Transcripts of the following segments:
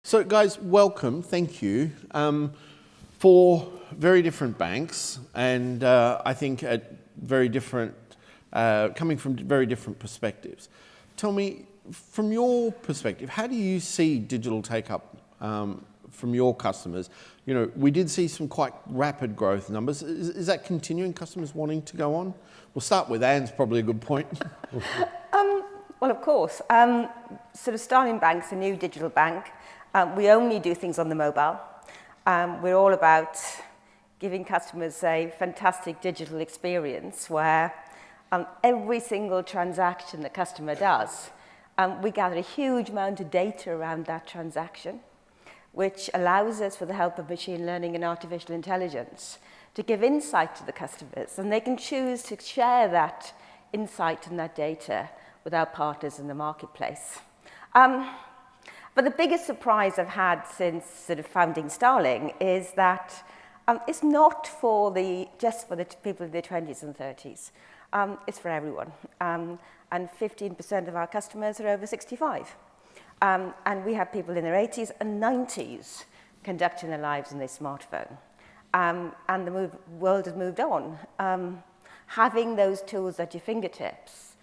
So guys, welcome, thank you. For very different banks, and I think at very different, coming from very different perspectives. Tell me, from your perspective, how do you see digital take-up from your customers? You know, we did see some quite rapid growth numbers. Is that continuing, customers wanting to go on? We'll start with Anne's, probably a good point. Well, of course. Sort of Starling Bank's a new digital bank. We only do things on the mobile. We're all about giving customers a fantastic digital experience where every single transaction the customer does, we gather a huge amount of data around that transaction, which allows us, with the help of machine learning and artificial intelligence, to give insight to the customers, and they can choose to share that insight and that data with our partners in the marketplace. But the biggest surprise I've had since sort of founding Starling is that it's not just for the people in their 20s and 30s. It's for everyone. And 15% of our customers are over 65. And we have people in their 80s and 90s conducting their lives in their smartphone. And the world has moved on. Having those tools at your fingertips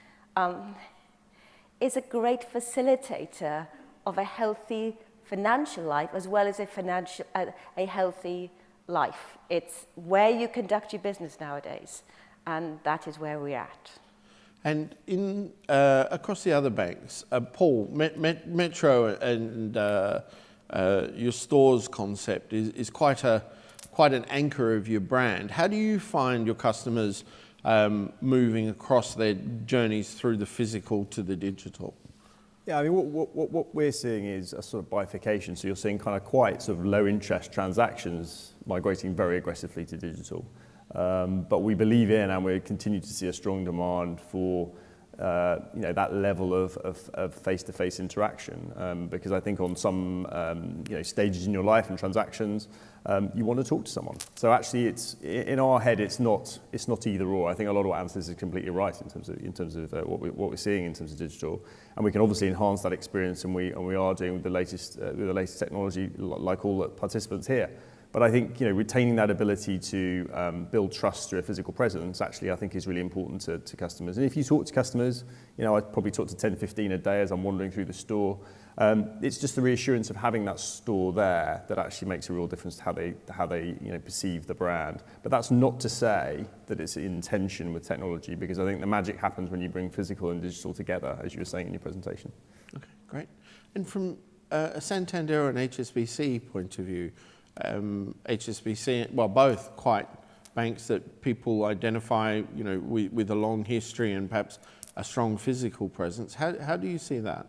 is a great facilitator of a healthy financial life as well as a healthy life. It's where you conduct your business nowadays, and that is where we're at. And in across the other banks, Paul, Metro and your stores concept is quite an anchor of your brand. How do you find your customers moving across their journeys through the physical to the digital? Yeah, I mean, what we're seeing is a sort of bifurcation. So you're seeing kind of quite sort of low interest transactions migrating very aggressively to digital. But we believe in, and we continue to see a strong demand for, that level of face-to-face interaction. Because I think on some, stages in your life and transactions, you want to talk to someone. So actually, it's in our head, it's not either or. I think a lot of what Anne says is completely right in terms of what we're seeing in terms of digital, and we can obviously enhance that experience, and we are doing with the latest technology, like all the participants here. But I think retaining that ability to build trust through a physical presence actually I think is really important to customers. And if you talk to customers, I probably talk to 10, 15 a day as I'm wandering through the store. It's just the reassurance of having that store there that actually makes a real difference to how they perceive the brand. But that's not to say that it's in tension with technology, because I think the magic happens when you bring physical and digital together, as you were saying in your presentation. Okay, great. And from a Santander and HSBC point of view, HSBC, well, both quite banks that people identify, with a long history and perhaps a strong physical presence. How do you see that?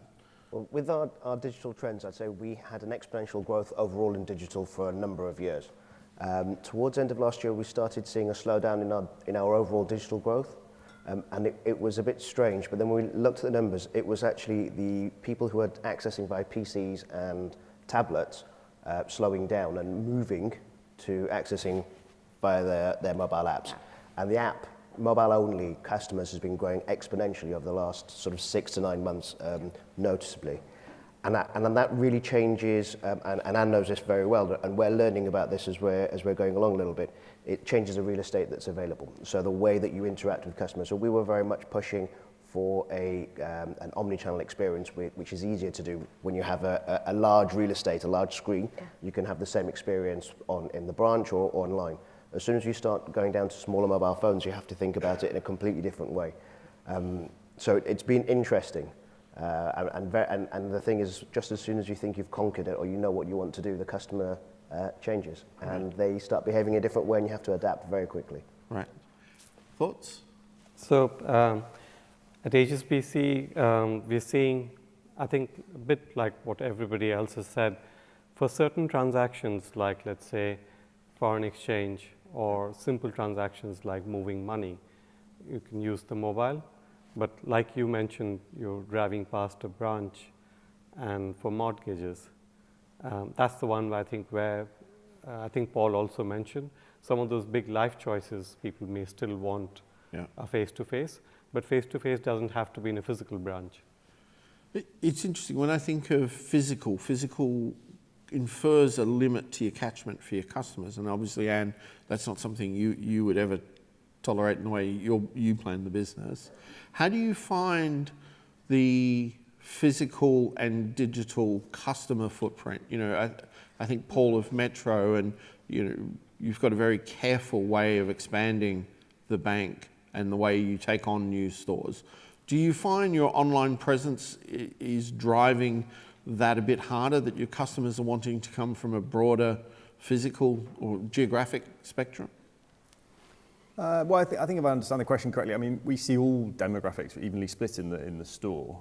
Well, with our digital trends, I'd say we had an exponential growth overall in digital for a number of years. Towards the end of last year, we started seeing a slowdown in our overall digital growth, and it was a bit strange. But then when we looked at the numbers, it was actually the people who were accessing via PCs and tablets slowing down and moving to accessing via their mobile apps. And the app, mobile-only customers, has been growing exponentially over the last sort of 6 to 9 months, noticeably. And that really changes, and Anne knows this very well, and we're learning about this as we're going along a little bit. It changes the real estate that's available. So the way that you interact with customers. So we were very much pushing for an omni-channel experience, which is easier to do when you have a large real estate, a large screen. Yeah. You can have the same experience in the branch or online. As soon as you start going down to smaller mobile phones, you have to think about it in a completely different way. So it's been interesting. And the thing is, just as soon as you think you've conquered it or you know what you want to do, the customer changes. Right. And they start behaving a different way, and you have to adapt very quickly. Right. Thoughts? So at HSBC, we're seeing, I think, a bit like what everybody else has said. For certain transactions, like let's say foreign exchange, or simple transactions like moving money, you can use the mobile. But like you mentioned, you're driving past a branch, and for mortgages, that's the one where I think Paul also mentioned, some of those big life choices people may still want a face-to-face, but face-to-face doesn't have to be in a physical branch. It's interesting, when I think of physical infers a limit to your catchment for your customers. And obviously, Anne, that's not something you would ever tolerate in the way you plan the business. How do you find the physical and digital customer footprint? You know, I think, Paul, of Metro, and you know, you've got a very careful way of expanding the bank and the way you take on new stores. Do you find your online presence is driving that a bit harder, that your customers are wanting to come from a broader physical or geographic spectrum? Well, I think if I understand the question correctly, I mean, we see all demographics evenly split in the store,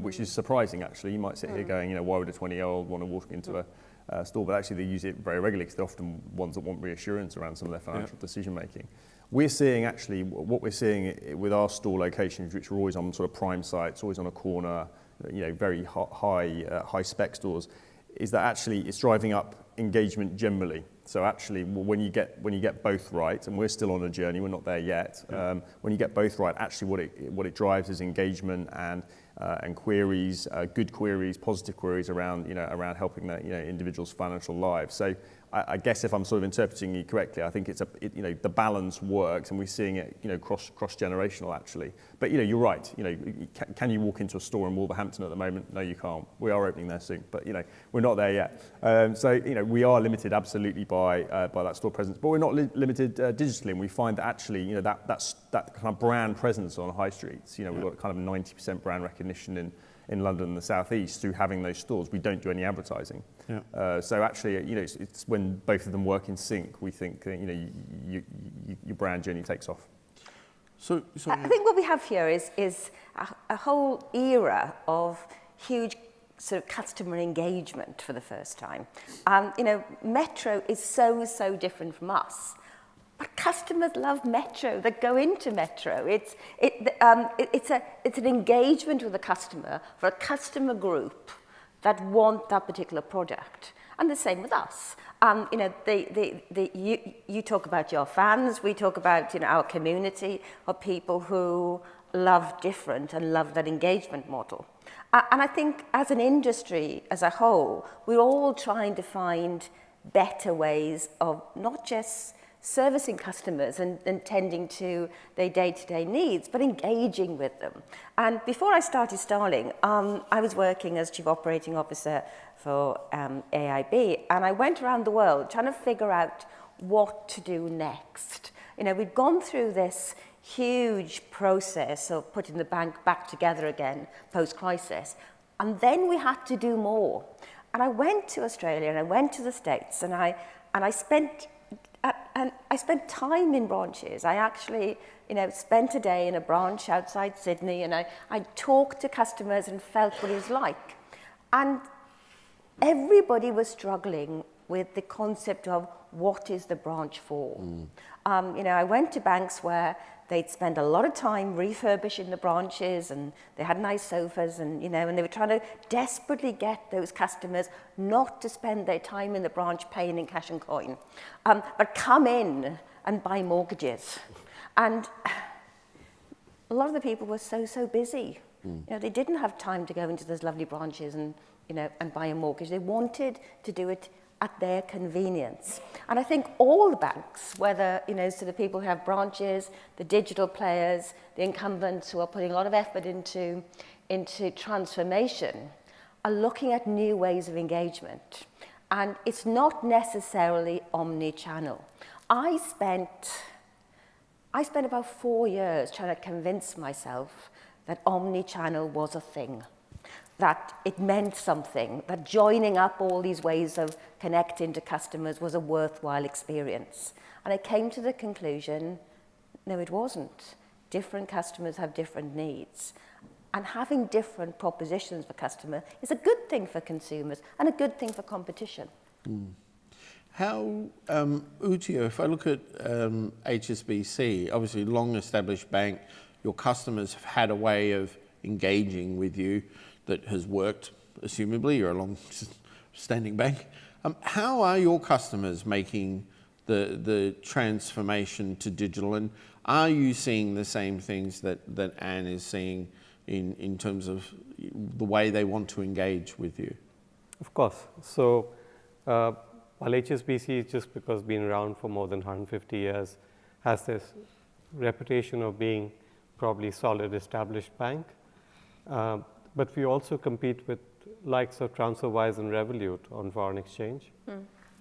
which is surprising, actually. You might sit here going, you know, why would a 20-year-old want to walk into a store? But actually, they use it very regularly because they're often ones that want reassurance around some of their financial decision making. We're seeing, actually, what we're seeing with our store locations, which are always on sort of prime sites, always on a corner, you know, very high spec stores, is that actually it's driving up engagement generally. So actually, when you get both right, and we're still on a journey, we're not there yet. When you get both right, actually what it drives is engagement and queries, good queries, positive queries around helping that, you know, individuals' financial lives. So I guess if I'm sort of interpreting you correctly, I think you know, the balance works, and we're seeing it, you know, cross generational actually. But you know, you're right. You know, can you walk into a store in Wolverhampton at the moment? No, you can't. We are opening there soon, but you know, we're not there yet. So you know, we are limited absolutely by that store presence, but we're not limited digitally, and we find that actually, you know, that kind of brand presence on high streets. You know, we've got kind of 90% brand recognition in London and the South East through having those stores. We don't do any advertising. So actually, you know, it's when both of them work in sync, we think, you know, your brand journey takes off. So I think what we have here is a whole era of huge sort of customer engagement for the first time. You know, Metro is so different from us. But customers love Metro. They go into Metro. It's an engagement with the customer for a customer group that want that particular product, and the same with us. You know, you talk about your fans. We talk about, you know, our community of people who love different and love that engagement model. And I think as an industry as a whole, we're all trying to find better ways of not just servicing customers and tending to their day-to-day needs, but engaging with them. And before I started Starling, I was working as Chief Operating Officer for AIB, and I went around the world trying to figure out what to do next. You know, we'd gone through this huge process of putting the bank back together again post-crisis, and then we had to do more. And I went to Australia and I went to the States, and I spent time in branches. I actually, you know, spent a day in a branch outside Sydney, and I talked to customers and felt what it was like. And everybody was struggling with the concept of what is the branch for. You know, I went to banks where they'd spend a lot of time refurbishing the branches, and they had nice sofas, and you know, and they were trying to desperately get those customers not to spend their time in the branch paying in cash and coin, but come in and buy mortgages. And a lot of the people were so busy. You know, they didn't have time to go into those lovely branches and, you know, and buy a mortgage. They wanted to do it at their convenience. And I think all the banks, whether, you know, so the people who have branches, the digital players, the incumbents who are putting a lot of effort into transformation, are looking at new ways of engagement. And it's not necessarily omni-channel. I spent about 4 years trying to convince myself that omni-channel was a thing, that it meant something, that joining up all these ways of connecting to customers was a worthwhile experience. And I came to the conclusion, no, it wasn't. Different customers have different needs. And having different propositions for customer is a good thing for consumers and a good thing for competition. How, Utio, if I look at HSBC, obviously long-established bank, your customers have had a way of engaging with you that has worked, assumably, you're a long-standing bank. How are your customers making the transformation to digital, and are you seeing the same things that Anne is seeing in terms of the way they want to engage with you? Of course. So while HSBC, just because been around for more than 150 years, has this reputation of being probably solid established bank, but we also compete with likes of TransferWise and Revolut on foreign exchange,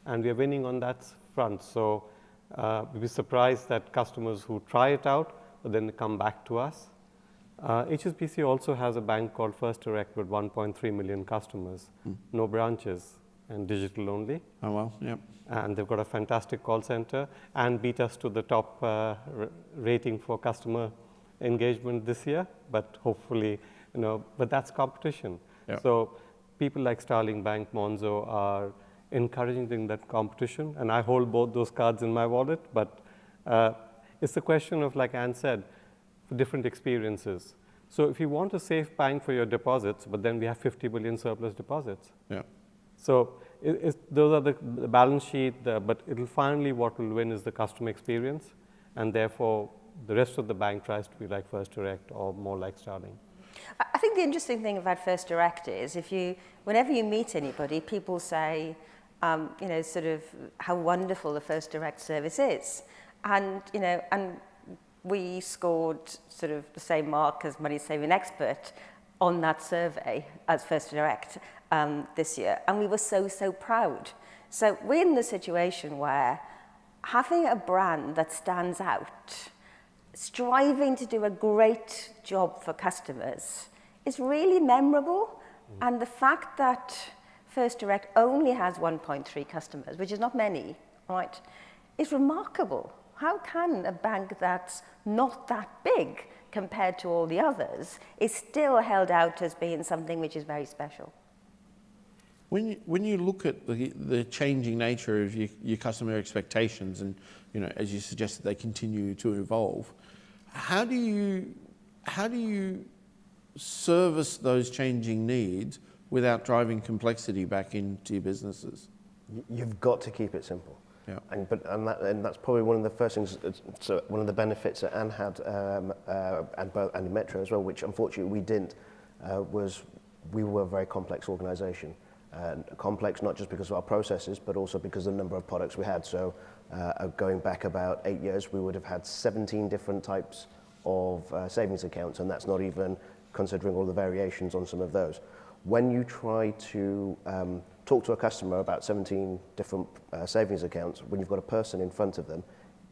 and we are winning on that front. So we'd be surprised that customers who try it out, but then they come back to us. HSBC also has a bank called First Direct with 1.3 million customers, no branches, and digital only. Oh, well, yep. And they've got a fantastic call center and beat us to the top rating for customer engagement this year, but hopefully, but that's competition. Yep. So people like Starling Bank, Monzo are encouraging that competition, and I hold both those cards in my wallet, but it's a question of, like Anne said, for different experiences. So if you want a safe bank for your deposits, but then we have 50 billion surplus deposits. Yeah. So those are the balance sheet, but it'll finally what will win is the customer experience, and therefore the rest of the bank tries to be like First Direct or more like Starling. I think the interesting thing about First Direct is whenever you meet anybody, people say, sort of how wonderful the First Direct service is, and we scored sort of the same mark as Money Saving Expert on that survey as First Direct this year, and we were so proud. So we're in the situation where having a brand that stands out, striving to do a great job for customers, is really memorable. And the fact that First Direct only has 1.3 customers, which is not many, right, is remarkable. How can a bank that's not that big compared to all the others is still held out as being something which is very special? When you look at the changing nature of your customer expectations, and as you suggested, they continue to evolve, how do you service those changing needs without driving complexity back into your businesses? You've got to keep it simple. Yeah. And that's probably one of the first things. So one of the benefits that Anne had, and in Metro as well, which unfortunately we didn't, was we were a very complex organisation. Complex not just because of our processes, but also because of the number of products we had. So going back about 8 years, we would have had 17 different types of savings accounts, and that's not even considering all the variations on some of those. When you try to talk to a customer about 17 different savings accounts, when you've got a person in front of them,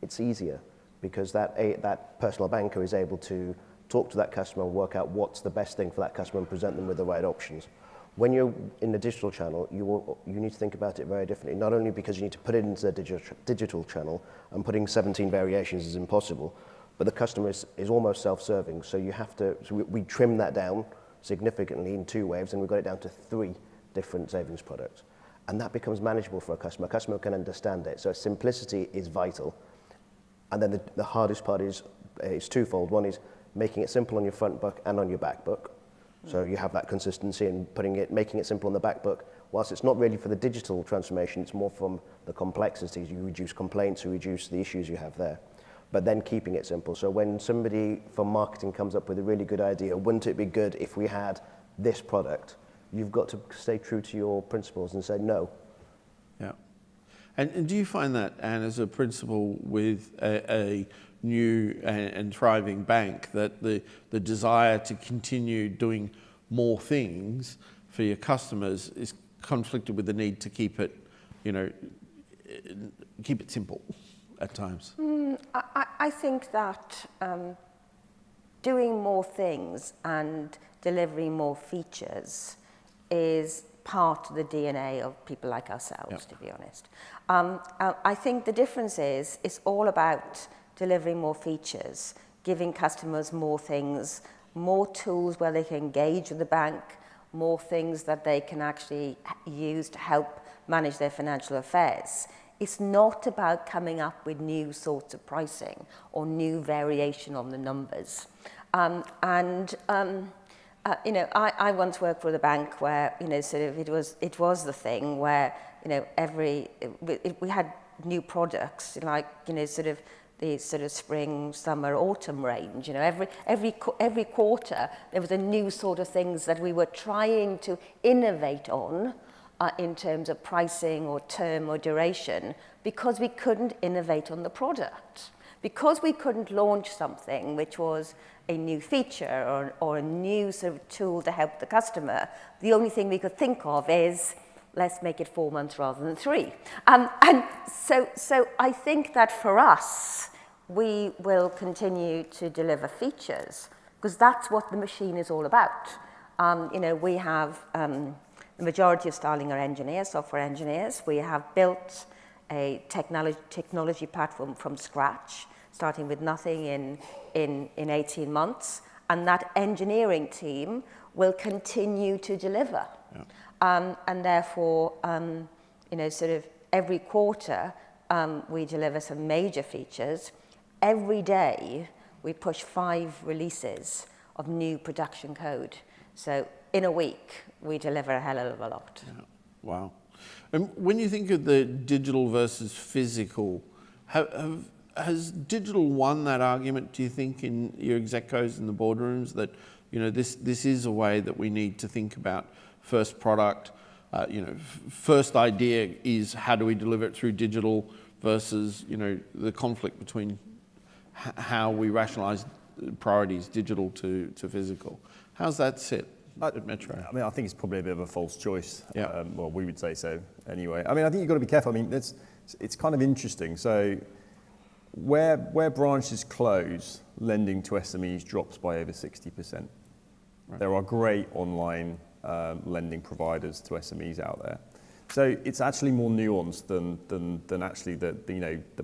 it's easier because that personal banker is able to talk to that customer and work out what's the best thing for that customer and present them with the right options. When you're in the digital channel, you need to think about it very differently, not only because you need to put it into the digital channel, and putting 17 variations is impossible, but the customer is almost self-serving, so you have to, so we trim that down significantly in 2 waves, and we've got it down to 3 different savings products. And that becomes manageable for a customer. A customer can understand it, so simplicity is vital. And then the hardest part is twofold. One is making it simple on your front book and on your back book. So you have that consistency and making it simple on the back book. Whilst it's not really for the digital transformation, it's more from the complexities. You reduce complaints, you reduce the issues you have there. But then keeping it simple. So when somebody from marketing comes up with a really good idea, wouldn't it be good if we had this product? You've got to stay true to your principles and say no. Yeah. And do you find that, Anne, as a principal with a new and thriving bank, that the desire to continue doing more things for your customers is conflicted with the need to keep it, keep it simple at times? I think that doing more things and delivering more features is part of the DNA of people like ourselves, Yep. to be honest. I think the difference is it's all about delivering more features, giving customers more things, more tools where they can engage with the bank, more things that they can actually use to help manage their financial affairs. It's not about coming up with new sorts of pricing or new variation on the numbers. I once worked for a bank where, sort of it was the thing where, we had new products, like, sort of the sort of spring, summer, autumn range. Every quarter there was a new sort of things that we were trying to innovate on, in terms of pricing or term or duration because we couldn't innovate on the product. Because we couldn't launch something which was a new feature or a new sort of tool to help the customer, the only thing we could think of is, let's make it 4 months rather than 3. And so I think that for us, we will continue to deliver features because that's what the machine is all about. We have the majority of Starling are engineers, software engineers. We have built a technology platform from scratch, starting with nothing in 18 months. And that engineering team will continue to deliver. Yeah. And therefore, sort of every quarter, we deliver some major features. Every day, we push 5 releases of new production code. So in a week, we deliver a hell of a lot. Yeah. Wow. And when you think of the digital versus physical, has digital won that argument, do you think, in your execos in the boardrooms that, this is a way that we need to think about first product, first idea is how do we deliver it through digital versus, the conflict between how we rationalize priorities, digital to physical. How's that sit at Metro? I mean, I think it's probably a bit of a false choice. Yeah. Well, we would say so anyway. I mean, I think you've got to be careful. I mean, it's kind of interesting. So where branches close, lending to SMEs drops by over 60%. Right. There are great online lending providers to SMEs out there. So it's actually more nuanced than actually that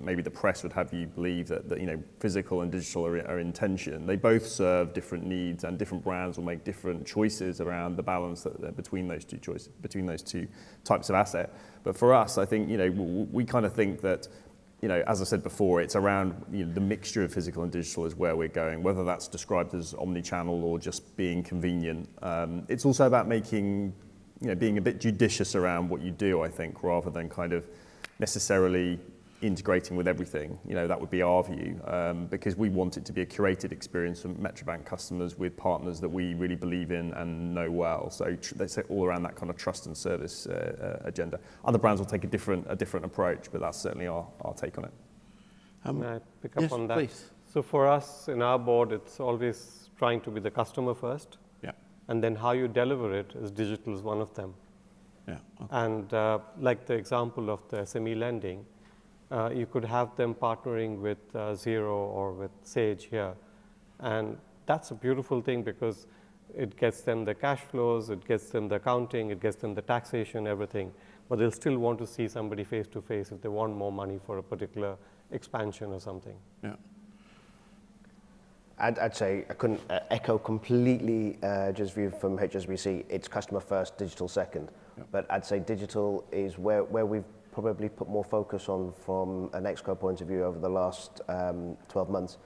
maybe the press would have you believe that physical and digital are in tension. They both serve different needs, and different brands will make different choices around the balance between those two types of asset. But for us, I think we kind of think that as I said before, it's around the mixture of physical and digital is where we're going. Whether that's described as omni-channel or just being convenient, it's also about being a bit judicious around what you do, I think, rather than kind of necessarily integrating with everything. That would be our view, because we want it to be a curated experience for Metro Bank customers with partners that we really believe in and know well. So that's all around that kind of trust and service agenda. Other brands will take a different approach, but that's certainly our take on it. May I pick up on that? Please. So for us in our board, it's always trying to be the customer first. And then how you deliver it is digital is one of them. Yeah. Okay. And like the example of the SME lending, you could have them partnering with Xero or with Sage here. And that's a beautiful thing because it gets them the cash flows, it gets them the accounting, it gets them the taxation, everything. But they'll still want to see somebody face to face if they want more money for a particular expansion or something. Yeah. I'd say I couldn't echo completely just view from HSBC. It's customer first, digital second. Yep. But I'd say digital is where we've probably put more focus on from an Exco point of view over the last 12 months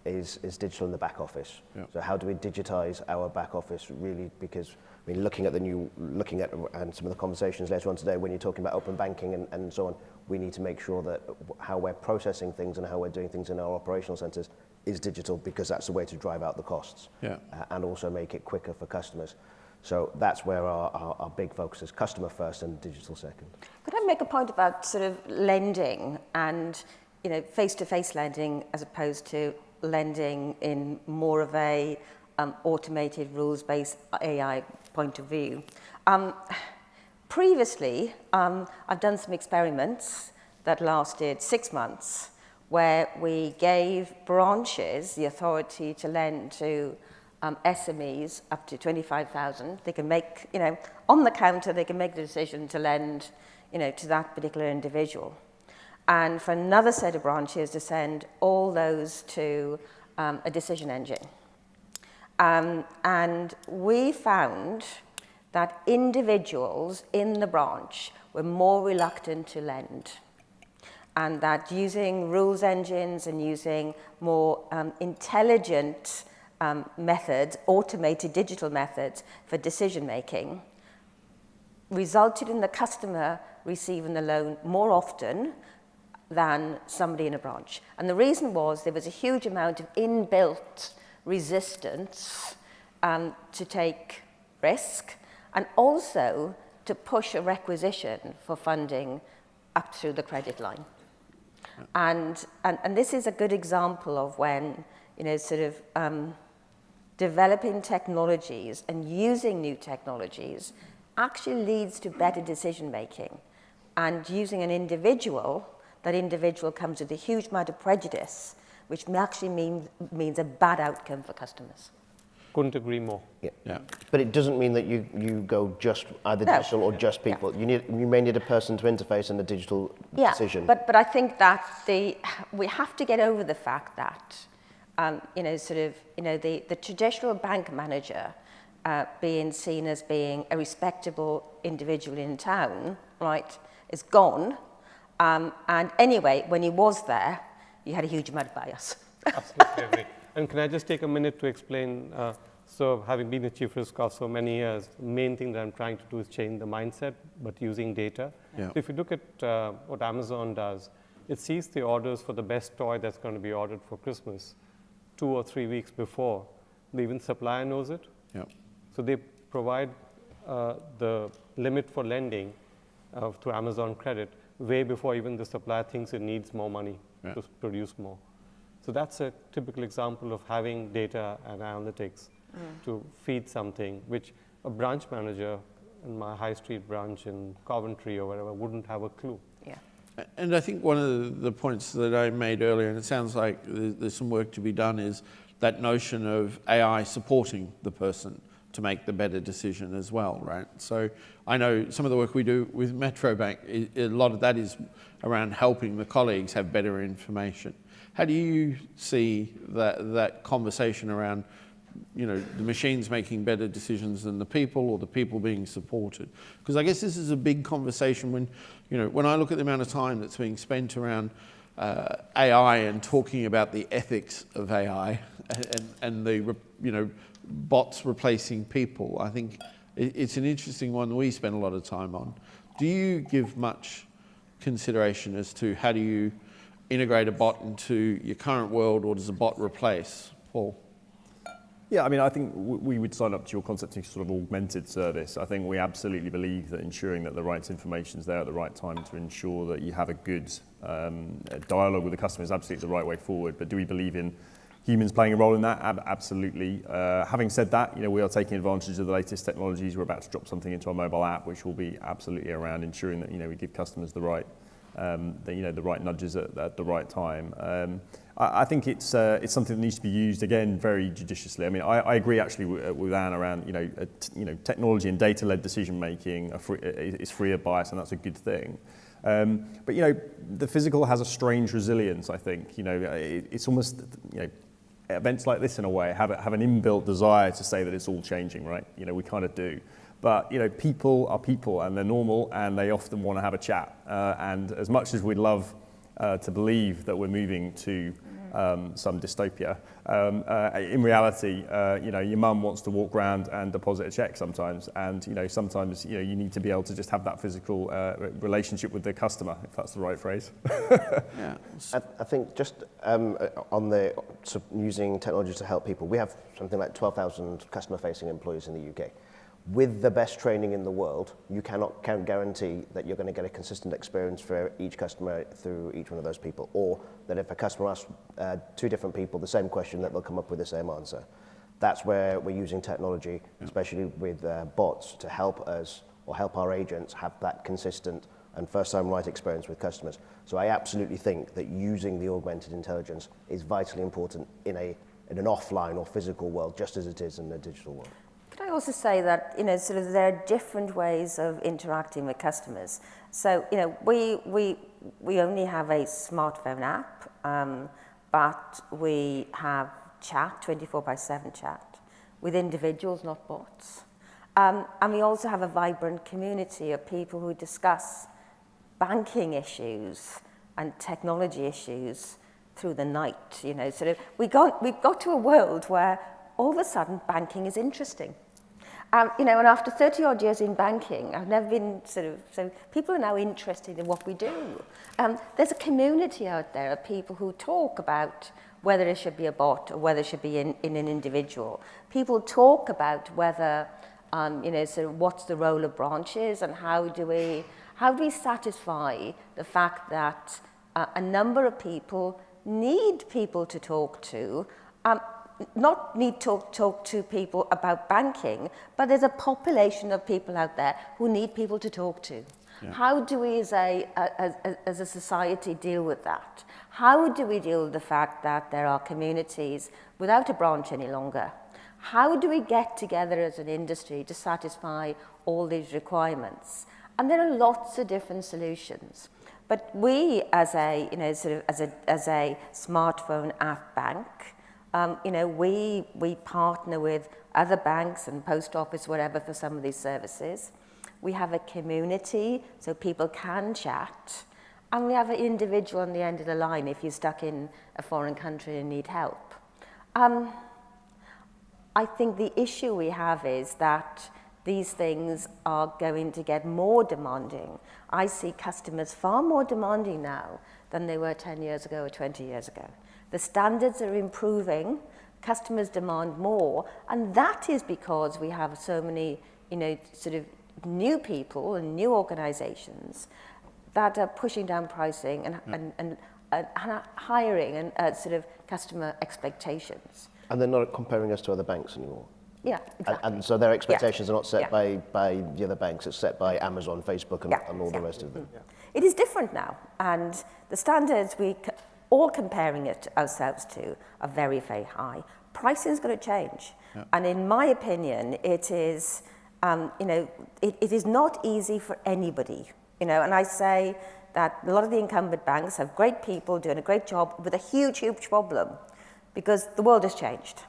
is digital in the back office. Yep. So how do we digitize our back office really? Because I mean, looking at and some of the conversations later on today when you're talking about open banking and so on, we need to make sure that how we're processing things and how we're doing things in our operational centers is digital because that's the way to drive out the costs and also make it quicker for customers. So that's where our big focus is, customer first and digital second. Could I make a point about sort of lending and face-to-face lending as opposed to lending in more of a automated rules-based AI point of view? Previously, I've done some experiments that lasted 6 months where we gave branches the authority to lend to SMEs up to 25,000. They can make, on the counter, they can make the decision to lend, to that particular individual. And for another set of branches to send all those to a decision engine. And we found that individuals in the branch were more reluctant to lend. And that using rules engines and using more intelligent methods, automated digital methods for decision making, resulted in the customer receiving the loan more often than somebody in a branch. And the reason was there was a huge amount of inbuilt resistance to take risk, and also to push a requisition for funding up through the credit line. And this is a good example of when, developing technologies and using new technologies actually leads to better decision making. And using an individual, that individual comes with a huge amount of prejudice, which actually means a bad outcome for customers. Couldn't agree more. Yeah. But it doesn't mean that you go just either digital or just people. Yeah. You may need a person to interface in a digital decision. But I think that we have to get over the fact that the traditional bank manager being seen as being a respectable individual in town, right, is gone. And anyway, when he was there, you had a huge amount of bias. Absolutely agree. And can I just take a minute to explain? So having been a chief risk officer so many years, the main thing that I'm trying to do is change the mindset, but using data. Yeah. So if you look at what Amazon does, it sees the orders for the best toy that's going to be ordered for Christmas 2 or 3 weeks before. Even supplier knows it. Yeah. So they provide the limit for lending to Amazon Credit way before even the supplier thinks it needs more money to produce more. So that's a typical example of having data and analytics to feed something which a branch manager in my high street branch in Coventry or wherever wouldn't have a clue. Yeah. And I think one of the points that I made earlier, and it sounds like there's some work to be done, is that notion of AI supporting the person to make the better decision as well, right? So I know some of the work we do with Metro Bank, a lot of that is around helping the colleagues have better information. How do you see that conversation around, the machines making better decisions than the people, or the people being supported? Because I guess this is a big conversation when I look at the amount of time that's being spent around AI and talking about the ethics of AI and the bots replacing people. I think it's an interesting one we spend a lot of time on. Do you give much consideration as to how do you integrate a bot into your current world, or does a bot replace? Paul? Yeah, I mean, I think we would sign up to your concept of sort of augmented service. I think we absolutely believe that ensuring that the right information is there at the right time to ensure that you have a good dialogue with the customer is absolutely the right way forward. But do we believe in humans playing a role in that? Absolutely. Having said that, we are taking advantage of the latest technologies. We're about to drop something into our mobile app, which will be absolutely around ensuring that we give customers the right the right nudges at the right time. I think it's something that needs to be used again very judiciously. I mean, I agree actually with Anne around technology and data-led decision making is free of bias, and that's a good thing. But the physical has a strange resilience. I think it's almost events like this in a way have an inbuilt desire to say that it's all changing, right? We kind of do. But people are people, and they're normal, and they often want to have a chat. And as much as we'd love to believe that we're moving to some dystopia, in reality, your mum wants to walk around and deposit a check sometimes, and sometimes you need to be able to just have that physical relationship with the customer, if that's the right phrase. Yeah. I think just on using technology to help people, we have something like 12,000 customer-facing employees in the UK. With the best training in the world, you can't guarantee that you're going to get a consistent experience for each customer through each one of those people, or that if a customer asks 2 different people the same question, that they'll come up with the same answer. That's where we're using technology, especially with bots, to help us or help our agents have that consistent and first-time right experience with customers. So I absolutely think that using the augmented intelligence is vitally important in an offline or physical world, just as it is in the digital world. Could I also say that there are different ways of interacting with customers. So we only have a smartphone app, but we have chat, 24/7 chat, with individuals, not bots. And we also have a vibrant community of people who discuss banking issues and technology issues through the night. We've got to a world where all of a sudden banking is interesting. And after 30 odd years in banking, I've never been so people are now interested in what we do. There's a community out there of people who talk about whether it should be a bot or whether it should be in an individual. People talk about whether sort of what's the role of branches, and how do we satisfy the fact that a number of people need people to talk to, not need to talk to people about banking, but there's a population of people out there who need people to talk to. Yeah. How do we as a society deal with that? How do we deal with the fact that there are communities without a branch any longer? How do we get together as an industry to satisfy all these requirements? And there are lots of different solutions. But we, as a smartphone app bank, we partner with other banks and post office, whatever, for some of these services. We have a community, so people can chat. And we have an individual on the end of the line if you're stuck in a foreign country and need help. I think the issue we have is that these things are going to get more demanding. I see customers far more demanding now than they were 10 years ago or 20 years ago. The standards are improving, customers demand more, and that is because we have so many, sort of new people and new organizations that are pushing down pricing and hiring and sort of customer expectations. And they're not comparing us to other banks anymore. Yeah, exactly. And so their expectations are not set by the other banks, it's set by Amazon, Facebook, and all the rest of them. Yeah. It is different now, and the standards we all comparing it ourselves to are very, very high. Pricing is going to change, and in my opinion, it is, it is not easy for anybody, and I say that a lot of the incumbent banks have great people doing a great job with a huge, huge problem, because the world has changed.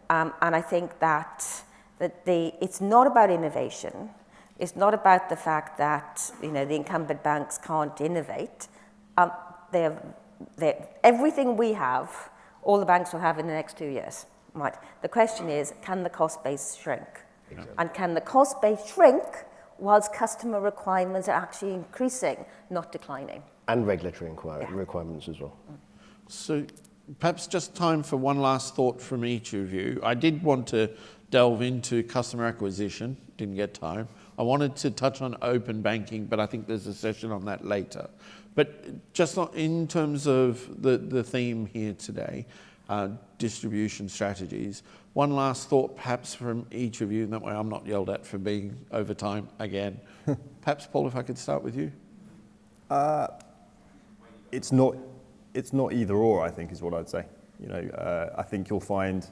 And I think that it's not about innovation. It's not about the fact that the incumbent banks can't innovate. Everything we have, all the banks will have in the next 2 years. Right. The question is, can the cost base shrink? Exactly. And can the cost base shrink whilst customer requirements are actually increasing, not declining? And regulatory requirements as well. So perhaps just time for one last thought from each of you. I did want to delve into customer acquisition, didn't get time. I wanted to touch on open banking, but I think there's a session on that later. But just in terms of the theme here today, distribution strategies, one last thought perhaps from each of you, and that way I'm not yelled at for being over time again. Perhaps, Paul, if I could start with you. It's not either or, I think, is what I'd say. I think you'll find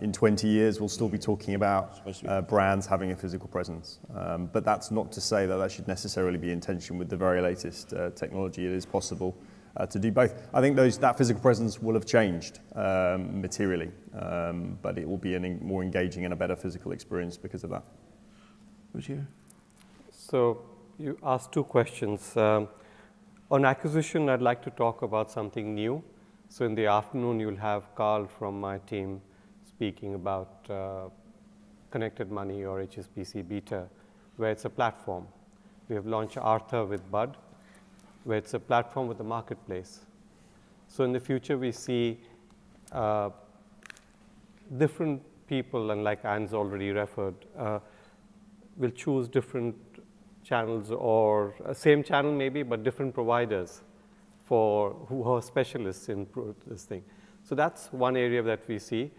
in 20 years we'll still be talking about brands having a physical presence. But that's not to say that should necessarily be in tension with the very latest technology. It is possible to do both. I think that physical presence will have changed materially, but it will be a more engaging and a better physical experience because of that. Would you? So you asked two questions. On acquisition, I'd like to talk about something new. So in the afternoon, you'll have Carl from my team speaking about Connected Money or HSBC Beta, where it's a platform. We have launched Arthur with Bud, where it's a platform with a marketplace. So in the future, we see different people, and like Anne's already referred, will choose different channels or same channel maybe, but different providers who are specialists in this thing. So that's one area that we see.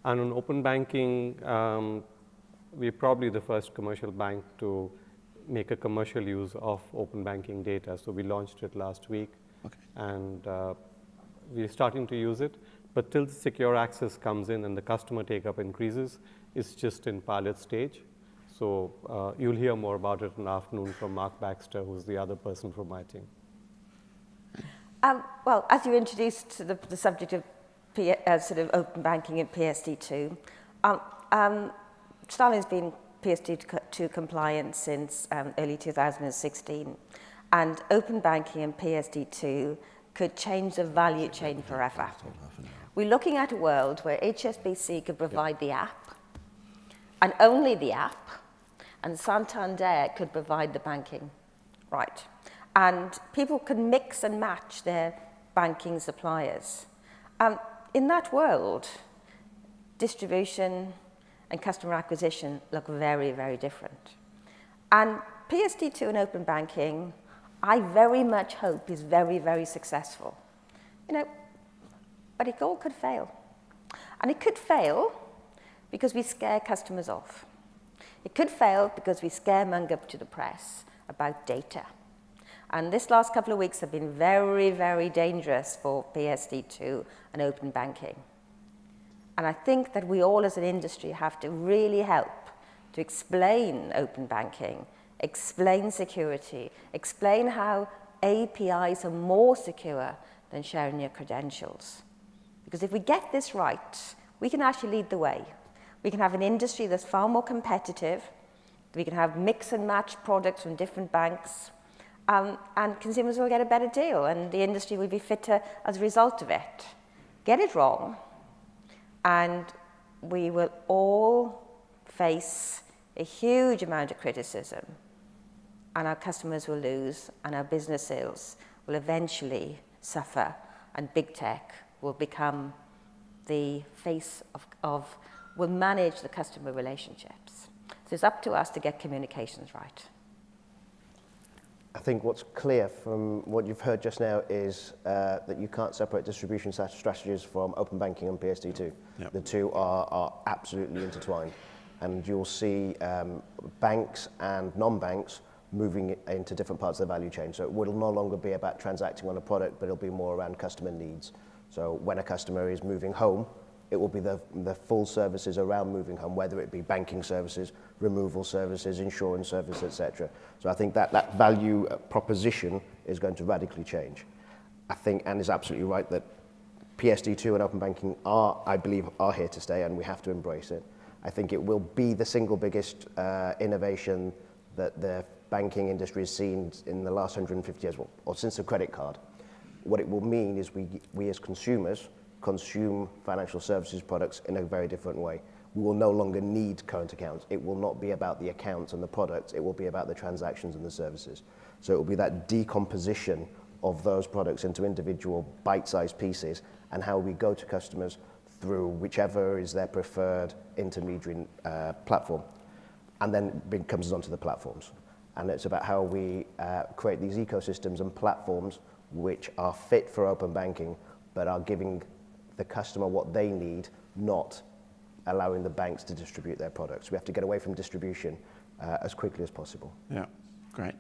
And on open banking, we're probably the first commercial bank to make a commercial use of open banking data. So we launched it last week, and we're starting to use it. But till the secure access comes in and the customer take-up increases, it's just in pilot stage. So you'll hear more about it in the afternoon from Mark Baxter, who's the other person from my team. Well, as you introduced to the subject of sort of open banking and PSD2, Starling's been PSD2 compliant since early 2016, and open banking and PSD2 could change the value chain forever. We're looking at a world where HSBC could provide the app, and only the app, and Santander could provide the banking, right? And people can mix and match their banking suppliers. In that world, distribution and customer acquisition look very, very different. And PSD2 and open banking, I very much hope is very, very successful. But it all could fail. And it could fail because we scare customers off. It could fail because we scaremonger to the press about data. And this last couple of weeks have been very, very dangerous for PSD2 and open banking. And I think that we all as an industry have to really help to explain open banking, explain security, explain how APIs are more secure than sharing your credentials. Because if we get this right, we can actually lead the way. We can have an industry that's far more competitive. We can have mix and match products from different banks. And consumers will get a better deal, and the industry will be fitter as a result of it. Get it wrong, and we will all face a huge amount of criticism, and our customers will lose, and our business sales will eventually suffer, and big tech will become the face will manage the customer relationships. So it's up to us to get communications right. I think what's clear from what you've heard just now is that you can't separate distribution strategies from open banking and PSD2. Yep. The two are absolutely intertwined. And you'll see banks and non-banks moving into different parts of the value chain. So it will no longer be about transacting on a product, but it'll be more around customer needs. So when a customer is moving home, it will be the full services around moving home, whether it be banking services, removal services, insurance services, etc. So I think that value proposition is going to radically change. I think Anne is absolutely right that PSD2 and open banking I believe, are here to stay, and we have to embrace it. I think it will be the single biggest innovation that the banking industry has seen in the last 150 years, or since the credit card. What it will mean is we as consumers consume financial services products in a very different way. We will no longer need current accounts. It will not be about the accounts and the products. It will be about the transactions and the services. So it will be that decomposition of those products into individual bite-sized pieces, and how we go to customers through whichever is their preferred intermediary platform. And then it comes onto the platforms. And it's about how we create these ecosystems and platforms which are fit for open banking, but are giving the customer what they need, not allowing the banks to distribute their products. We have to get away from distribution as quickly as possible. Yeah, great.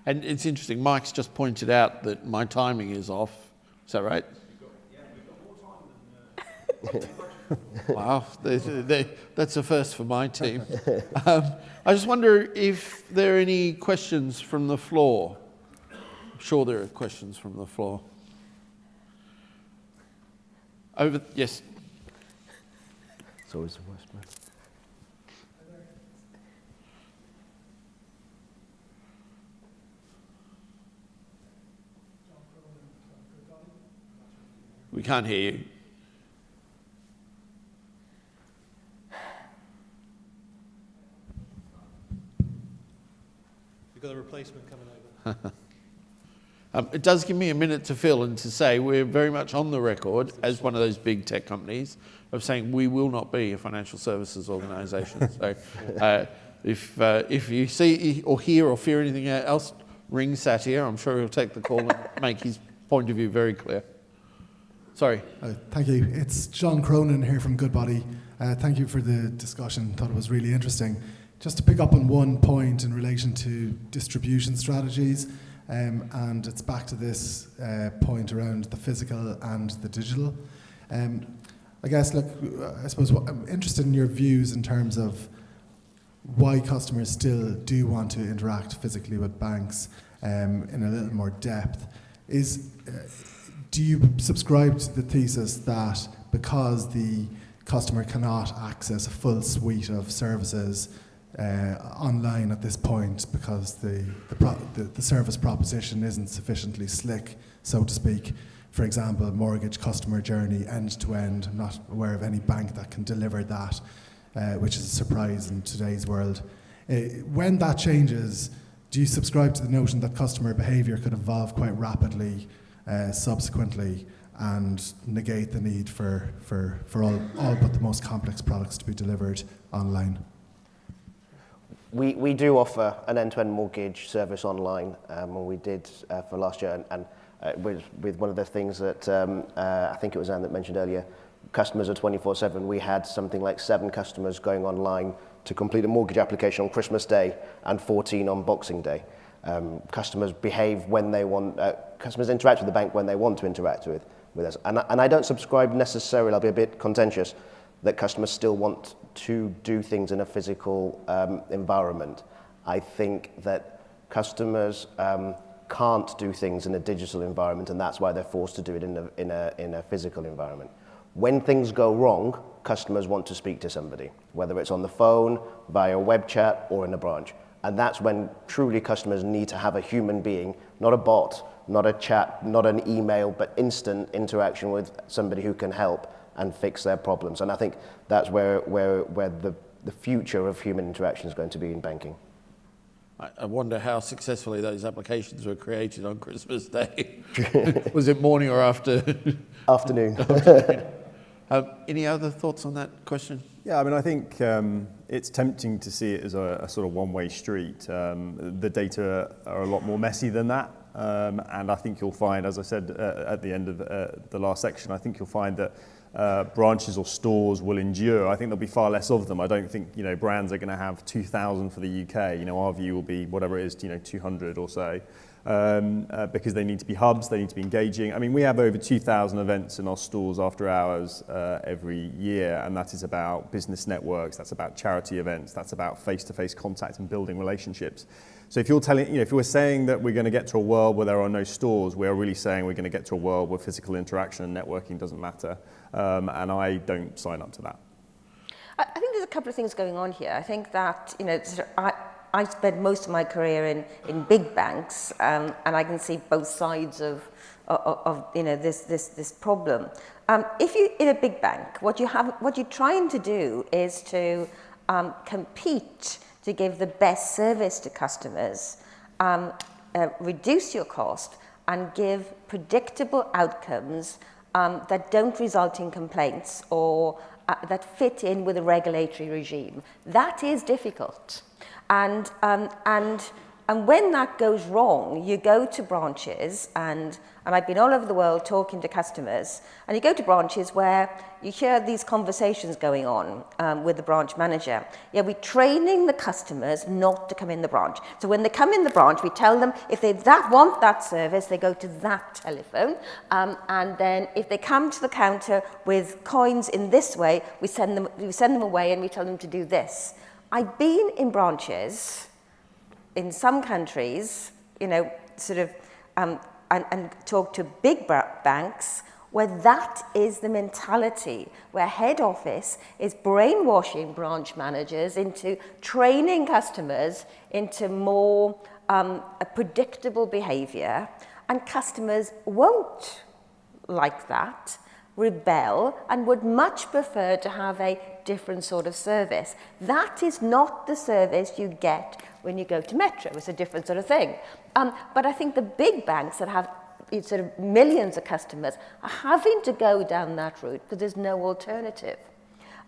And it's interesting, Mike's just pointed out that my timing is off. Is that right? We've got more time than... Wow, that's a first for my team. I just wonder if there are any questions from the floor. I'm sure there are questions from the floor. Yes. It's always the worst, man. We can't hear you. You've got a replacement coming over. It does give me a minute to fill and to say we're very much on the record as one of those big tech companies of saying we will not be a financial services organisation. So if you see or hear or fear anything else, ring Satir. I'm sure he'll take the call and make his point of view very clear. Sorry. Thank you. It's John Cronin here from Goodbody. Thank you for the discussion. Thought it was really interesting. Just to pick up on one point in relation to distribution strategies, and it's back to this point around the physical and the digital. I guess, look, I suppose I'm interested in your views in terms of why customers still do want to interact physically with banks in a little more depth. Do you subscribe to the thesis that because the customer cannot access a full suite of services online at this point because the service proposition isn't sufficiently slick, so to speak? For example, mortgage customer journey end to end. I'm not aware of any bank that can deliver that, which is a surprise in today's world. When that changes, do you subscribe to the notion that customer behaviour could evolve quite rapidly subsequently, and negate the need for all but the most complex products to be delivered online. We do offer an end-to-end mortgage service online, and we did for last year, and with one of the things that I think it was Anne that mentioned earlier, customers are 24/7. We had something like 7 customers going online to complete a mortgage application on Christmas Day and 14 on Boxing Day. Customers behave when they want, customers interact with the bank when they want to interact with us. And I don't subscribe necessarily, I'll be a bit contentious, that customers still want to do things in a physical environment. I think that customers can't do things in a digital environment, and that's why they're forced to do it in a physical environment. When things go wrong, customers want to speak to somebody, whether it's on the phone, via web chat, or in a branch. And that's when truly customers need to have a human being, not a bot, not a chat, not an email, but instant interaction with somebody who can help and fix their problems. And I think that's where the future of human interaction is going to be in banking. I wonder how successfully those applications were created on Christmas Day. Was it morning or after? Afternoon. Any other thoughts on that question? Yeah, I mean, I think it's tempting to see it as a sort of one-way street. The data are a lot more messy than that. And I think you'll find, as I said at the end of the last section, I think you'll find that branches or stores will endure. I think there'll be far less of them. I don't think, brands are going to have 2,000 for the UK. Our view will be whatever it is, 200 or so. Because they need to be hubs, they need to be engaging. I mean, we have over 2,000 events in our stores after hours every year, and that is about business networks, that's about charity events, that's about face-to-face contact and building relationships. So if you're if we're saying that we're going to get to a world where there are no stores, we're really saying we're going to get to a world where physical interaction and networking doesn't matter, and I don't sign up to that. I think there's a couple of things going on here. I think that, I spent most of my career in big banks, and I can see both sides of this problem. If you in a big bank, what you're trying to do is to compete to give the best service to customers, reduce your cost, and give predictable outcomes that don't result in complaints or that fit in with a regulatory regime. That is difficult. And when that goes wrong, you go to branches, and I've been all over the world talking to customers, and you go to branches where you hear these conversations going on with the branch manager. Yeah, we're training the customers not to come in the branch. So when they come in the branch, we tell them if they want that service, they go to that telephone. And then if they come to the counter with coins in this way, we send them away and we tell them to do this. I've been in branches in some countries, and talked to big banks where that is the mentality, where head office is brainwashing branch managers into training customers into more predictable behavior, and customers won't like that, rebel, and would much prefer to have a different sort of service. That is not the service you get when you go to Metro. It's a different sort of thing. But I think the big banks that have sort of millions of customers are having to go down that route because there's no alternative.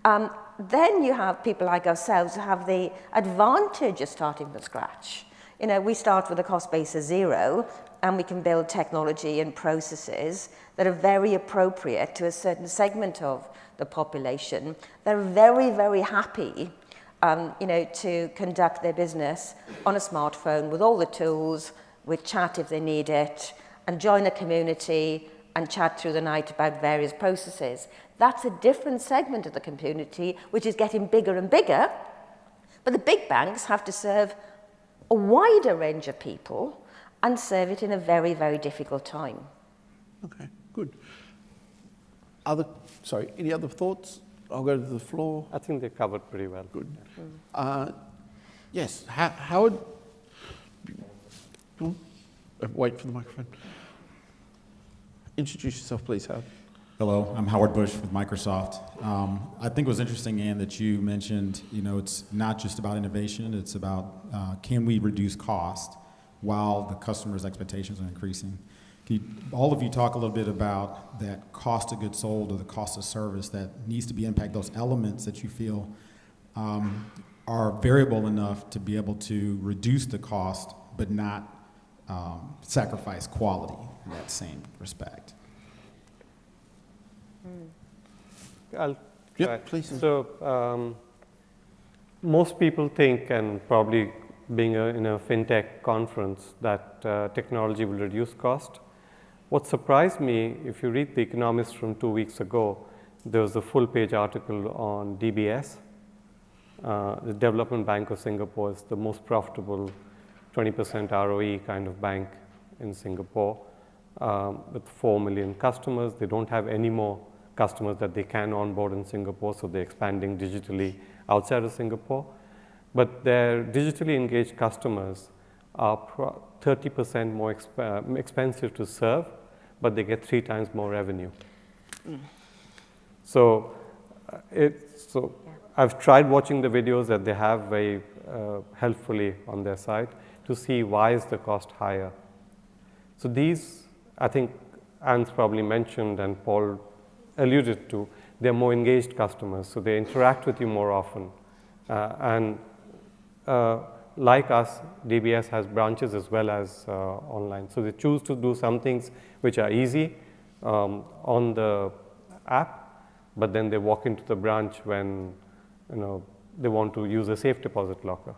Then you have people like ourselves who have the advantage of starting from scratch. We start with a cost base of 0, and we can build technology and processes that are very appropriate to a certain segment of the population. They're very, very happy, to conduct their business on a smartphone with all the tools, with chat if they need it, and join a community and chat through the night about various processes. That's a different segment of the community, which is getting bigger and bigger. But the big banks have to serve a wider range of people and serve it in a very, very difficult time. Okay, good. Any other thoughts? I'll go to the floor. I think they covered pretty well. Good. Yes, Howard. Wait for the microphone. Introduce yourself, please, Howard. Hello, I'm Howard Bush with Microsoft. I think it was interesting, Anne, that you mentioned, it's not just about innovation, it's about can we reduce cost while the customer's expectations are increasing. all of you talk a little bit about that cost of goods sold or the cost of service that needs to be impacted, those elements that you feel are variable enough to be able to reduce the cost but not sacrifice quality in that same respect. I'll Yep, try. please. So most people think, and probably being in a fintech conference, that technology will reduce cost. What surprised me, if you read The Economist from 2 weeks ago, there was a full-page article on DBS. The Development Bank of Singapore is the most profitable 20% ROE kind of bank in Singapore with 4 million customers. They don't have any more customers that they can onboard in Singapore, so they're expanding digitally outside of Singapore. But their digitally engaged customers are 30% more expensive to serve, but they get 3 times more revenue. So I've tried watching the videos that they have very helpfully on their site to see why is the cost higher. So these, I think Anne's probably mentioned and Paul alluded to, they're more engaged customers, so they interact with you more often. Like us, DBS has branches as well as online. So they choose to do some things which are easy on the app, but then they walk into the branch when they want to use a safe deposit locker.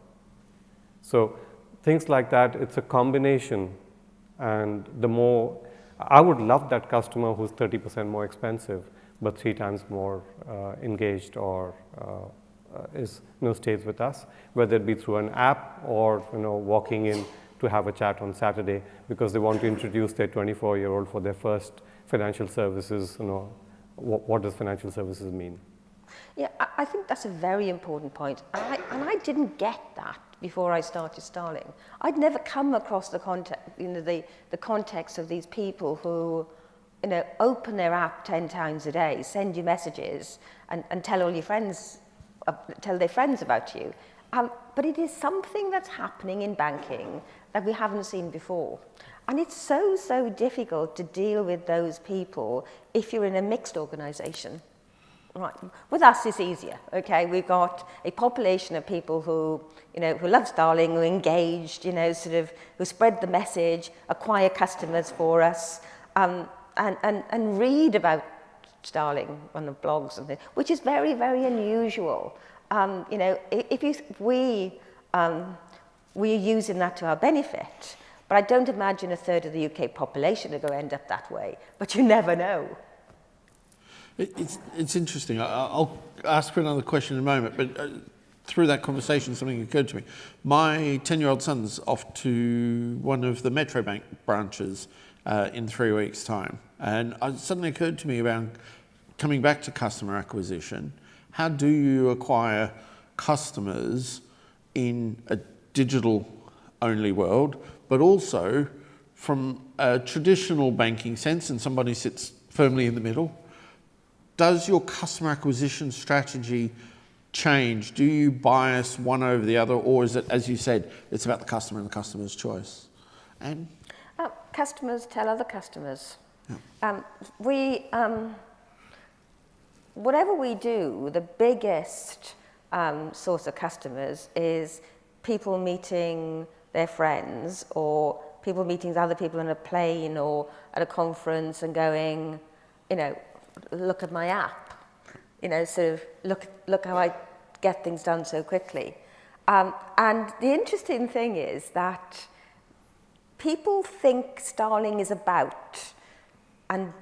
So things like that, it's a combination. And the more, I would love that customer who's 30% more expensive, but 3 times more engaged or stays with us, whether it be through an app or walking in to have a chat on Saturday because they want to introduce their 24-year-old for their first financial services. What does financial services mean? Yeah, I think that's a very important point. And I didn't get that before I started Starling. I'd never come across the context of these people who open their app 10 times a day, send you messages, and tell all your friends, tell their friends about you. But it is something that's happening in banking that we haven't seen before. And it's so difficult to deal with those people if you're in a mixed organization. Right. With us, it's easier. Okay, we've got a population of people who love Starling, who are engaged, who spread the message, acquire customers for us, and read about Starling on the blogs and things, which is very, very unusual. We're using that to our benefit, but I don't imagine a third of the UK population are going to end up that way. But you never know. It's interesting. I'll ask for another question in a moment, but through that conversation, something occurred to me. My 10-year-old son's off to one of the Metro Bank branches in 3 weeks' time. And it suddenly occurred to me about coming back to customer acquisition. How do you acquire customers in a digital-only world, but also from a traditional banking sense, and somebody sits firmly in the middle? Does your customer acquisition strategy change? Do you bias one over the other, or is it, as you said, it's about the customer and the customer's choice? And customers tell other customers. Yeah. Whatever we do, the biggest source of customers is people meeting their friends, or people meeting other people on a plane or at a conference and going, look at my app, look how I get things done so quickly. And the interesting thing is that people think Starling is about and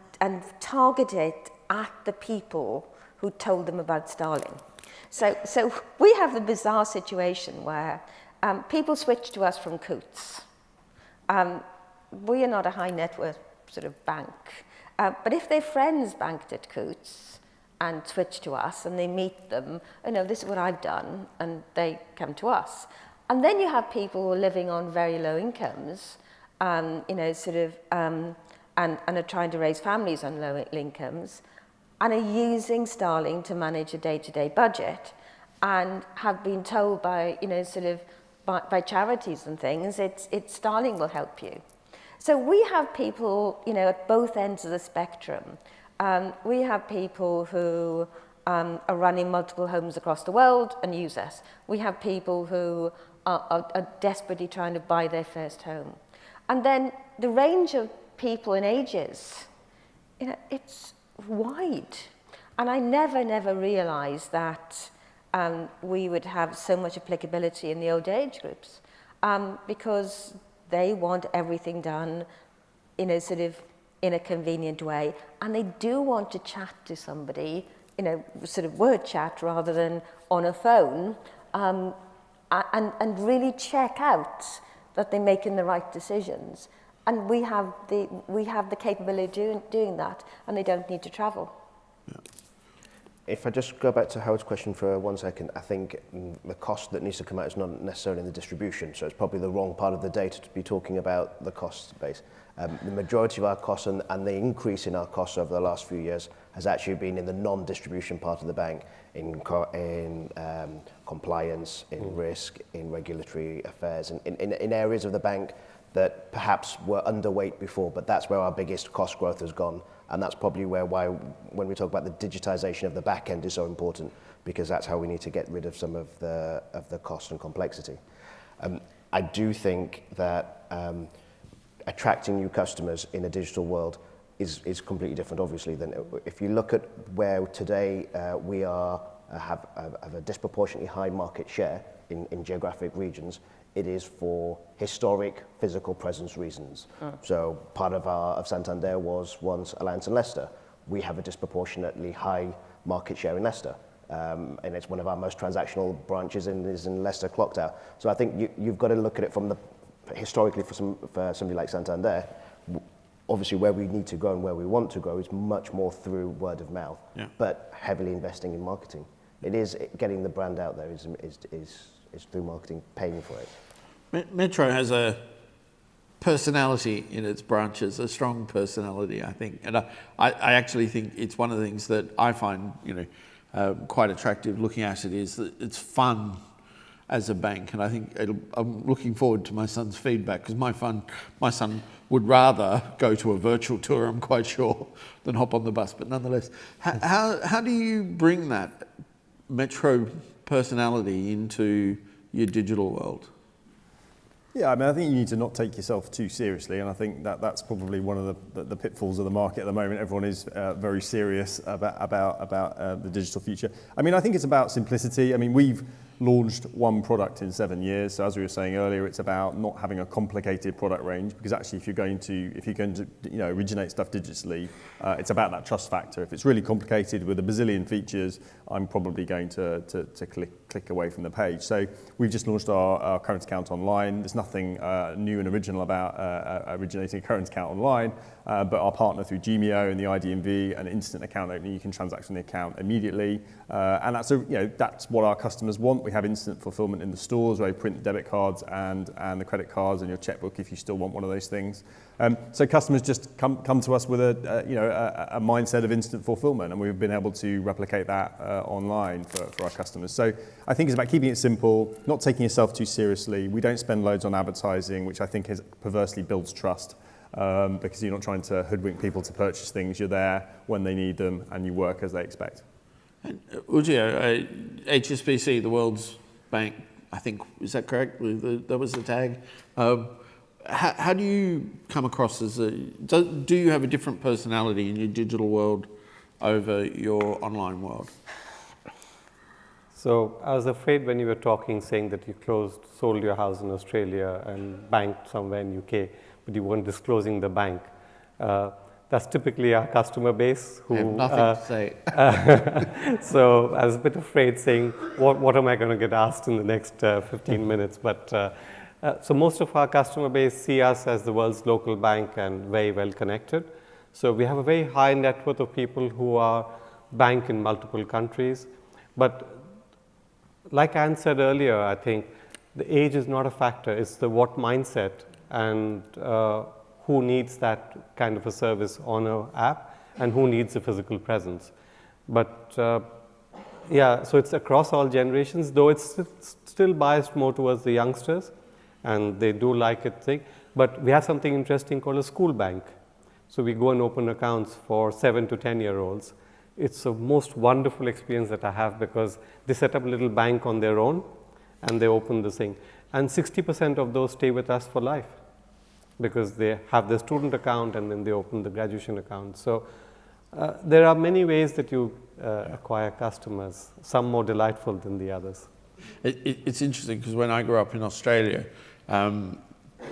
target it at the people who told them about Starling. So we have the bizarre situation where people switch to us from Coutts. We are not a high net worth sort of bank. But if their friends banked at Coutts and switch to us and they meet them, this is what I've done, and they come to us. And then you have people who are living on very low incomes, and are trying to raise families on low incomes, and are using Starling to manage a day-to-day budget, and have been told by, by charities and things, Starling will help you. So we have people, at both ends of the spectrum. We have people who are running multiple homes across the world and use us. We have people who are desperately trying to buy their first home. And then the range of people and ages, it's wide. And I never realized that we would have so much applicability in the old age groups because they want everything done in a convenient way. And they do want to chat to somebody, sort of word chat rather than on a phone, and really check out that they're making the right decisions. And we have the capability of doing that, and they don't need to travel. Yeah. If I just go back to Howard's question for 1 second, I think the cost that needs to come out is not necessarily in the distribution, so it's probably the wrong part of the data to be talking about the cost base. The majority of our costs and the increase in our costs over the last few years has actually been in the non-distribution part of the bank, in compliance, in risk, in regulatory affairs, in areas of the bank that perhaps were underweight before, but that's where our biggest cost growth has gone. And that's probably why when we talk about the digitization of the back end is so important, because that's how we need to get rid of some of the cost and complexity. I do think that attracting new customers in a digital world is completely different, obviously, than if you look at where today we have a disproportionately high market share in geographic regions. It is for historic physical presence reasons. So part of Santander was once Alliance and Leicester. We have a disproportionately high market share in Leicester. And it's one of our most transactional branches is in Leicester Clock Tower. So I think you've got to look at it from historically for somebody like Santander. Obviously where we need to go and where we want to go is much more through word of mouth, but heavily investing in marketing. It is getting the brand out there is through marketing, paying for it. Metro has a personality in its branches, a strong personality, I think. And I actually think it's one of the things that I find, quite attractive looking at it is that it's fun as a bank. And I think I'm looking forward to my son's feedback because my son would rather go to a virtual tour, I'm quite sure, than hop on the bus. But nonetheless, how do you bring that Metro personality into your digital world? Yeah, I think you need to not take yourself too seriously, and I think that's probably one of the pitfalls of the market at the moment. Everyone is very serious about the digital future. I think it's about simplicity. We've launched one product in 7 years, so as we were saying earlier, it's about not having a complicated product range, because actually if you're going to originate stuff digitally, it's about that trust factor. If it's really complicated with a bazillion features, I'm probably going to click away from the page. So we've just launched our current account online. There's nothing new and original about originating a current account online, but our partner through Gmeo and the IDMV, an instant account opening, you can transact on the account immediately, and that's what our customers want. We have instant fulfillment in the stores where you print the debit cards and the credit cards and your checkbook if you still want one of those things. So customers just come to us with a mindset of instant fulfillment, and we've been able to replicate that online for our customers. So I think it's about keeping it simple, not taking yourself too seriously. We don't spend loads on advertising, which I think perversely builds trust, because you're not trying to hoodwink people to purchase things. You're there when they need them and you work as they expect. And Ujio, HSBC, the world's bank, I think, is that correct? That was the tag. How do you come across as do you have a different personality in your digital world over your online world? So I was afraid when you were talking, saying that you sold your house in Australia and banked somewhere in UK, but you weren't disclosing the bank. That's typically our customer base who... I have nothing to say. So I was a bit afraid saying, what am I going to get asked in the next 15 minutes? But so most of our customer base see us as the world's local bank and very well connected. So we have a very high net worth of people who are bank in multiple countries. But like Anne said earlier, I think the age is not a factor. It's the what mindset and who needs that kind of a service on an app and who needs a physical presence. But yeah, so it's across all generations, though it's still biased more towards the youngsters, and they do like it thick. But we have something interesting called a school bank. So we go and open accounts for 7 to 10-year-olds. It's the most wonderful experience that I have because they set up a little bank on their own and they open this thing. And 60% of those stay with us for life because they have their student account and then they open the graduation account. So there are many ways that you acquire customers, some more delightful than the others. It's interesting because when I grew up in Australia,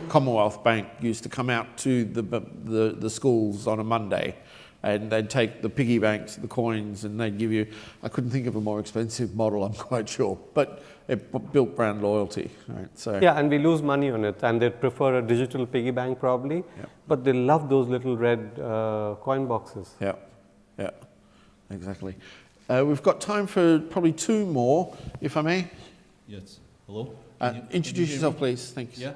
Commonwealth Bank used to come out to the schools on a Monday and they'd take the piggy banks, the coins, and they'd give you, I couldn't think of a more expensive model, I'm quite sure, but it built brand loyalty. Right? So yeah, and we lose money on it, and they'd prefer a digital piggy bank probably, yeah. But they love those little red coin boxes. Yeah, yeah, exactly. We've got time for probably 2 more, if I may. Yes, hello? Introduce yourself, please, thanks. Yeah,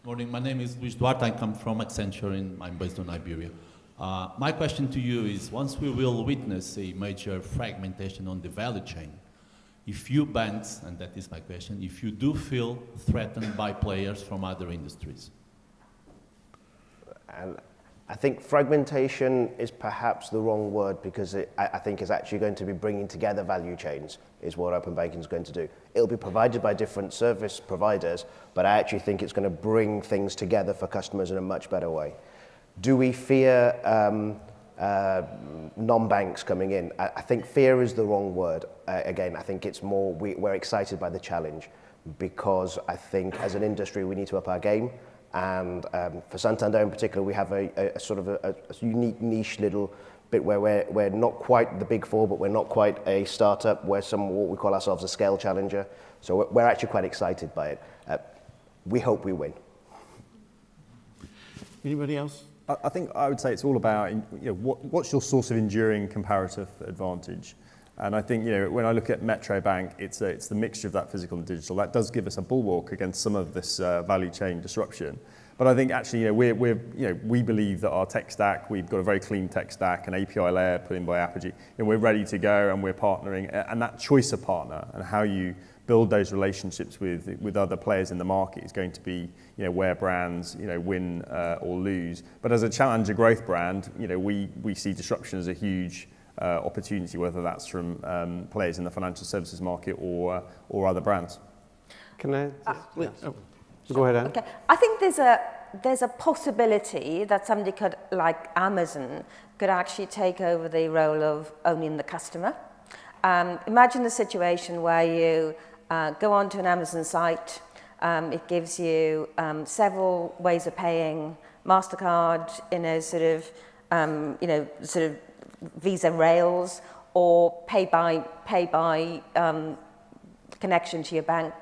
morning, my name is Luis Duarte, I come from Accenture and I'm based on Iberia. My question to you is, once we will witness a major fragmentation on the value chain, if you banks, and that is my question, if you do feel threatened by players from other industries? And I think fragmentation is perhaps the wrong word because I think it's actually going to be bringing together value chains is what open banking is going to do. It'll be provided by different service providers, but I actually think it's going to bring things together for customers in a much better way. Do we fear non-banks coming in? I think fear is the wrong word. Again, I think it's more we're excited by the challenge because I think as an industry we need to up our game. And for Santander in particular, we have a sort of a unique niche little bit where we're not quite the big four, but we're not quite a startup. We're what we call ourselves a scale challenger. So we're actually quite excited by it. We hope we win. Anybody else? I think I would say it's all about what's your source of enduring comparative advantage. And I think when I look at Metro Bank, it's the mixture of that physical and digital. That does give us a bulwark against some of this value chain disruption. But I think actually we believe that our tech stack, we've got a very clean tech stack, an API layer put in by Apogee, and we're ready to go and we're partnering. And that choice of partner and how you build those relationships with other players in the market is going to be where brands win or lose. But as a challenger growth brand, we see disruption as a huge opportunity, whether that's from players in the financial services market or other brands. Can I go ahead, Anne? Okay, I think there's a possibility that somebody like Amazon could actually take over the role of owning the customer. Imagine the situation where you go onto an Amazon site. It gives you several ways of paying, MasterCard, sort of Visa rails, or pay by connection to your bank.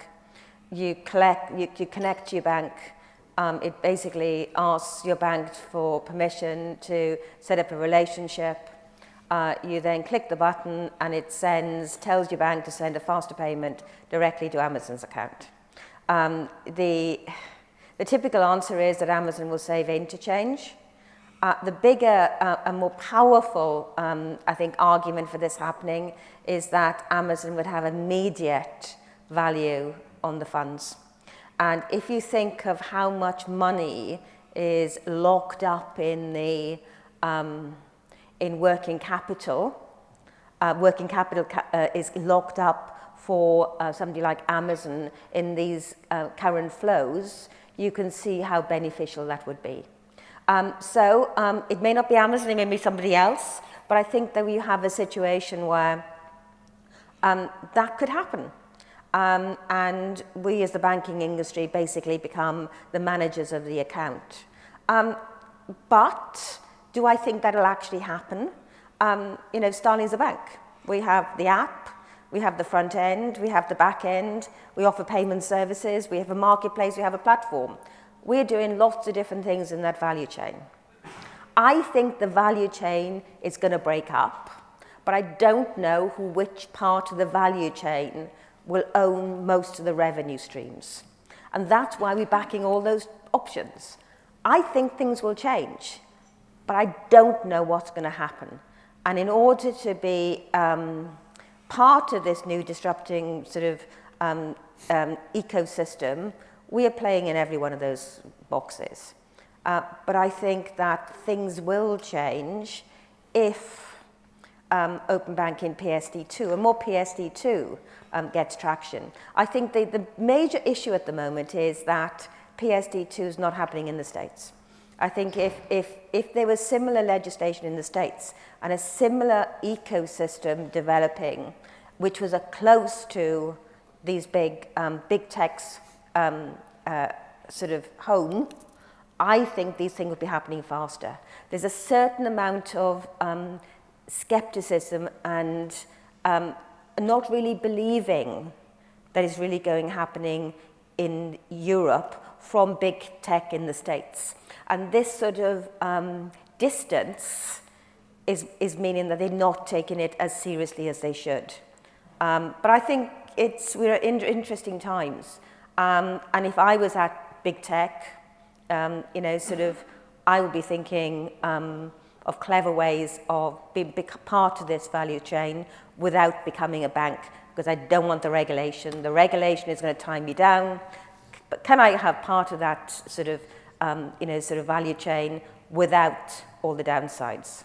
You connect to your bank. It basically asks your bank for permission to set up a relationship. You then click the button and it tells your bank to send a faster payment directly to Amazon's account. The typical answer is that Amazon will save interchange. The bigger and more powerful, I think, argument for this happening is that Amazon would have immediate value on the funds. And if you think of how much money is locked up in the in working capital is locked up for somebody like Amazon in these current flows, you can see how beneficial that would be. It may not be Amazon, it may be somebody else, but I think that we have a situation where that could happen. And we as the banking industry basically become the managers of the account. But do I think that'll actually happen? Starling's a bank. We have the app, we have the front end, we have the back end, we offer payment services, we have a marketplace, we have a platform. We're doing lots of different things in that value chain. I think the value chain is going to break up, but I don't know which part of the value chain will own most of the revenue streams. And that's why we're backing all those options. I think things will change, but I don't know what's going to happen. And in order to be part of this new disrupting sort of ecosystem, We are playing in every one of those boxes. But I think that things will change if open banking PSD2 and more PSD2 gets traction. I think the major issue at the moment is that PSD2 is not happening in the States. I think if there was similar legislation in the States and a similar ecosystem developing, which was close to these big tech's sort of home, I think these things would be happening faster. There's a certain amount of skepticism and not really believing that is really happening in Europe from big tech in the States. And this sort of distance is meaning that they're not taking it as seriously as they should. But I think we're in interesting times. And if I was at big tech, you know, sort of, I would be thinking of clever ways of being part of this value chain without becoming a bank, because I don't want the regulation. The regulation is going to tie me down. But can I have part of that sort of, you know, sort of value chain without all the downsides?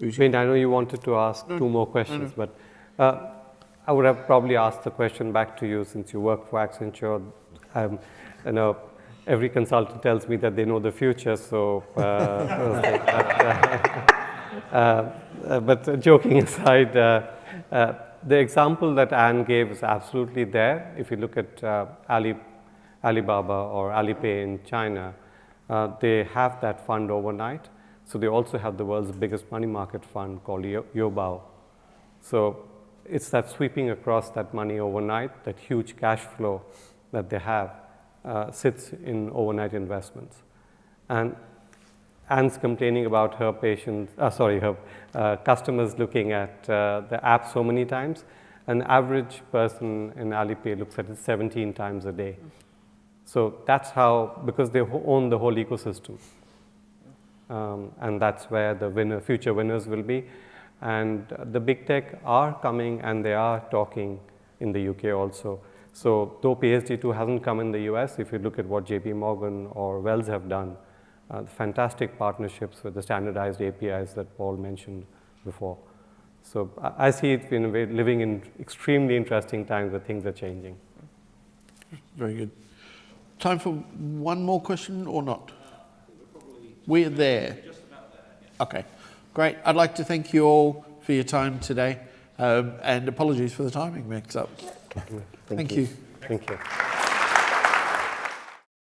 Wayne, I know you wanted to ask two more questions, but I would have probably asked the question back to you since you work for Accenture. You know, every consultant tells me that they know the future, so. But joking aside, the example that Anne gave is absolutely there. If you look at Alibaba or Alipay in China, they have that fund overnight. So they also have the world's biggest money market fund called Youbao. So it's that sweeping across that money overnight, that huge cash flow that they have sits in overnight investments. And Anne's complaining about her customers looking at the app so many times. An average person in Alipay looks at it 17 times a day. So that's how, because they own the whole ecosystem. And that's where the future winners will be. And the big tech are coming and they are talking in the UK also. So though PSD2 hasn't come in the US, if you look at what JP Morgan or Wells have done, fantastic partnerships with the standardized APIs that Paul mentioned before. So I see it living in extremely interesting times where things are changing. Very good. Time for one more question or not? We're there. Just about there. Yeah. Okay, great. I'd like to thank you all for your time today, and apologies for the timing mix-up. Thank you. Thank you.